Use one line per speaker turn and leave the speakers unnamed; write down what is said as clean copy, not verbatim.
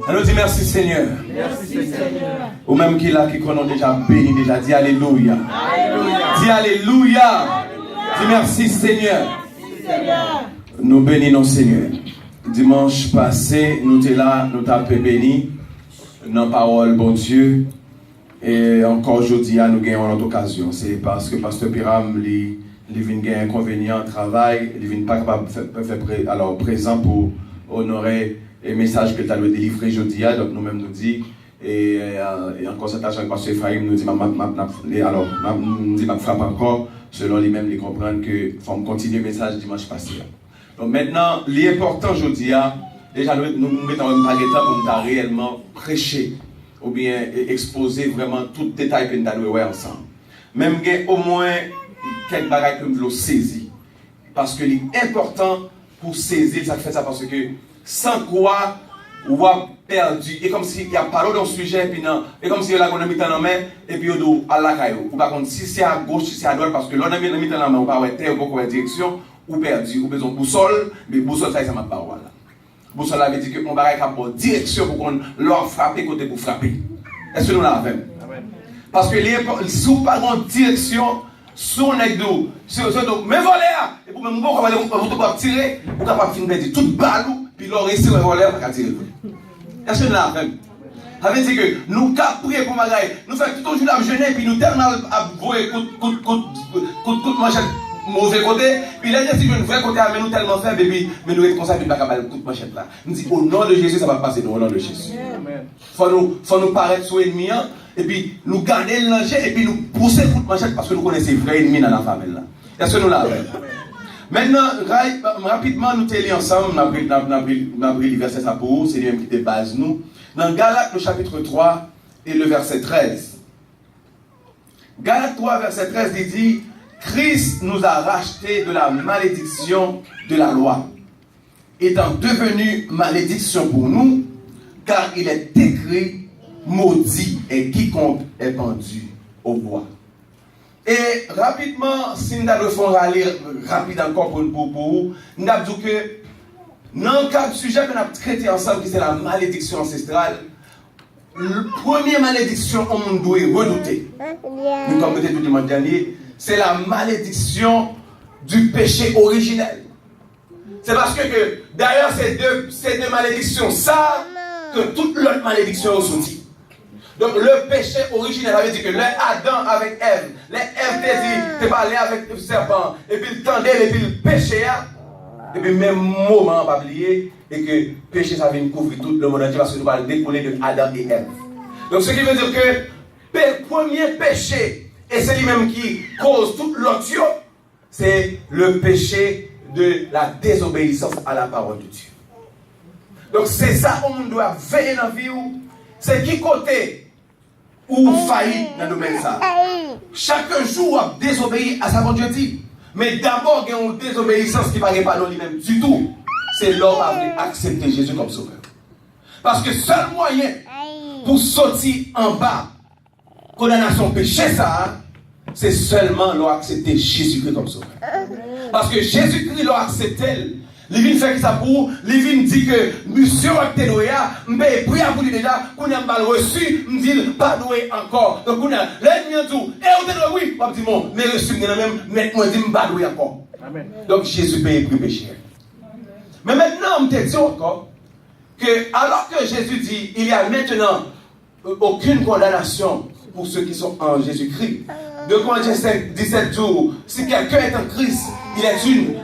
On nous dit merci Seigneur.
Merci Seigneur.
Ou même qui là qui connaît déjà béni, déjà dit Alléluia. Dis Alléluia. Dis merci Seigneur. Nous bénissons Seigneur. Dimanche passé, nous étions là, nous t'avons béni dans la parole, bon Dieu. Et encore aujourd'hui, nous gagnons notre occasion. C'est parce que Pasteur Piram, il vient gagner un inconvénient au travail, il vient pas capable de faire présent pour honorer le message que tu as délivré aujourd'hui. Donc nous-mêmes nous disons, et en concertation avec Pasteur Ephraim, nous dit, nous dit, frappe encore, selon lui-même, il comprendre que faut continuer le message dimanche passé. Donc maintenant, l'important aujourd'hui, déjà nous mettons un paquet de temps pour nous réellement prêcher ou bien exposer vraiment tout détail que nous avons voir ensemble. Même au moins quelques bagages que nous voulons saisir. Parce que l'important pour saisir, ça fait ça parce que sans quoi on va perdu. Et comme s'il y a parlé dans le sujet, et comme si on a mis dans la main, et puis on a la caillou. Ou par contre, si c'est à gauche, si c'est à droite, parce que l'on a mis dans la main, on va avoir terre, on va avoir direction, ou perdu, ou besoin de boussole, mais boussole, ça m'a pas voilà. Boussole avait dit qu'on va avoir une direction pour qu'on leur frappe côté pour frapper. Est-ce que nous l'avons? Parce que si on n'a pas une direction, si on est d'eau, si on est d'eau, mais voler, et pour même on va tirer, on va finir de tout balou, puis l'on réussit à voler, on va tirer. Est-ce que nous l'avons? Ça veut dire que nous caprions pour Magaï, nous faisons tout le jour à jeûner, puis nous terminons à jouer coup de manchette mauvais côté, puis là, il y a un vrai côté, mais nous tellement faibles, mais nous sommes responsables de ne pas faire coup de manchette là. Nous disons, au nom de Jésus, ça va passer, au nom de Jésus. Il faut nous paraître sous ennemi, et puis nous garder le danger, et puis nous pousser coup de manchette, parce que nous connaissons les vrais ennemis dans la famille là. Est-ce que nous l'avons? Maintenant, rapidement, nous sommes ensemble, nous avons pris le verset ça pour vous, c'est lui-même qui te base nous. Dans Galates, le chapitre 3 et le verset 13. Galates 3, verset 13, il dit, Christ nous a rachetés de la malédiction de la loi, étant devenu malédiction pour nous, car il est écrit, maudit est quiconque est pendu au bois. Et rapidement, si nous devons lire rapide encore pour vous, nous avons dit que dans le cadre du sujet que nous avons traité ensemble, qui c'est la malédiction ancestrale, la première malédiction qu'on doit redouter, nous comme nous tout dimanche dernier, c'est la malédiction du péché originel. C'est parce que d'ailleurs ces deux malédictions, ça, que toute l'autre malédiction est sortie. Donc le péché originel, ça veut dire que Adam avec Ève, Ève te dit, tu parlé avec le serpent, et puis le tendait, et puis le péché, et puis même moment, on va oublier, et que le péché, ça vient couvrir tout le monde entier, parce que nous allons décoller de Adam et Ève. Donc ce qui veut dire que le premier péché, et c'est lui-même qui cause tout l'autre, c'est le péché de la désobéissance à la parole de Dieu. Donc c'est ça qu'on doit veiller dans la vie, c'est qui côté ou faillit dans le domaine ça. Chaque jour, on désobéit à sa volonté dit. Mais d'abord, il y a une désobéissance qui ne paraît pas dans lui-même du tout. C'est l'homme qui a accepté Jésus comme sauveur. Parce que seul moyen pour sortir en bas, condamnation péché, ça, c'est seulement l'homme accepter Jésus-Christ comme sauveur. Parce que Jésus-Christ l'a accepté. Il vient faire ça pour, il vient dire que monsieur Octenoya, mais prier pour lui déjà, qu'on a mal reçu, me dit pas doué encore. Donc on a l'ennemi tout, et on dit oui, pas dit bon, mais reçu même, mais moi dit pas doué encore. Amen. Donc Jésus paye le péché. Mais maintenant, on te dit encore que alors que Jésus dit, il y a maintenant aucune condamnation pour ceux qui sont en Jésus-Christ. De Corinthiens 5, 17 jours, si quelqu'un est en Christ, il est une